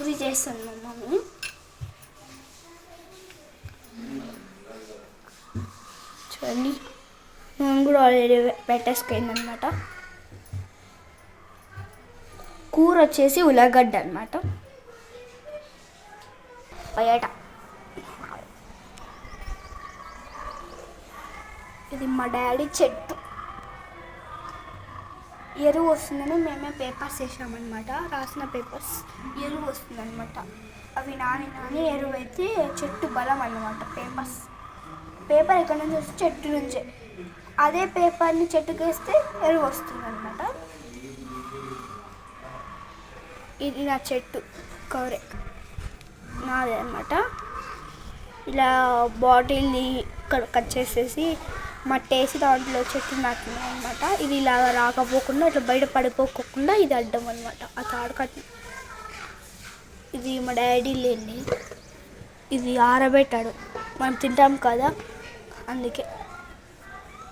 పూరి చేస్తాను మా మమ్మీ. చూడండి నూనె కూడా ఆల్రెడీ పెట్టేసుకుందనమాట. కూర వచ్చేసి ఉల్లగడ్డ అనమాట. బయట ఇది మా డాడీ చెట్టు. ఎరువు వస్తుందని మేమే పేపర్స్ వేసామన్నమాట. రాసిన పేపర్స్ ఎరువు వస్తుందన్నమాట. అవి నాని ఎరువు అయితే చెట్టు బలం అన్నమాట. పేపర్ ఎక్కడి నుంచి వస్తే చెట్టు నుంచే. అదే పేపర్ని చెట్టుకు వేస్తే ఎరువు వస్తుంది అనమాట. ఇది నా చెట్టు కవరే నాదే అనమాట. ఇలా బాటిల్ని కట్ చేసేసి మట్టి వేసి దాంట్లో చెట్టు నాటినాం అనమాట. ఇది ఇలా రాకపోకుండా ఇట్లా బయట పడిపోకుండా ఇది అడ్డం అనమాట. ఆ తాడు కట్టి ఇది మా డాడీ లేండి. ఇది ఆరబెట్టాడు, మనం తింటాం కదా అందుకే.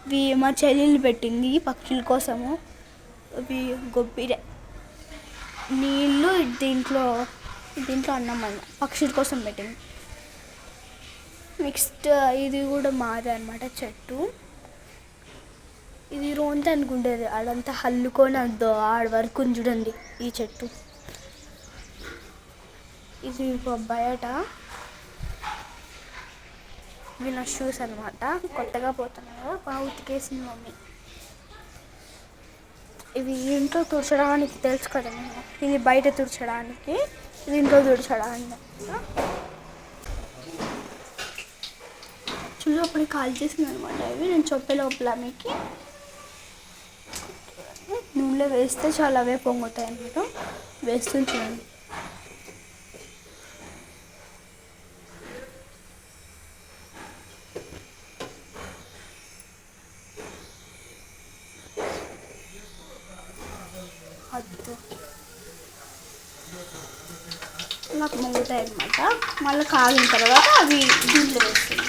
ఇవి మా చెల్లెలు పెట్టింది పక్షుల కోసము. ఇవి గొబ్బిరే నీళ్ళు దీంట్లో అన్నం అన్న పక్షుల కోసం పెట్టింది. నెక్స్ట్ ఇది కూడా మాదే అనమాట చెట్టు. ఇది రోంత అనుకుంటుంది, అదంతా హల్లుకొని అంతో ఆడ వరకు చూడండి ఈ చెట్టు. ఇది బయట ఇవి నా షూస్ అనమాట. కొత్తగా పోతున్నాయి కదా, బాగా ఉతికేసింది మమ్మీ. ఇవి ఇంట్లో తుడచడానికి తెలుసు కదా మేము. ఇది బయట తుడచడానికి, ఇది ఇంట్లో తుడచడానికి. చూడప్పుడు కాల్ చేసింది అనమాట. ఇవి నేను చెప్పే లోపల మీకు నూనెలో వేస్తే చాలా అవే పొంగుతాయి అన్నమాట. వేస్తుంది చూడండి. అద్దు నాకు పొంగుతాయి అన్నమాట. మళ్ళీ కాగిన తర్వాత అవి దీంట్లో వేస్తుంది.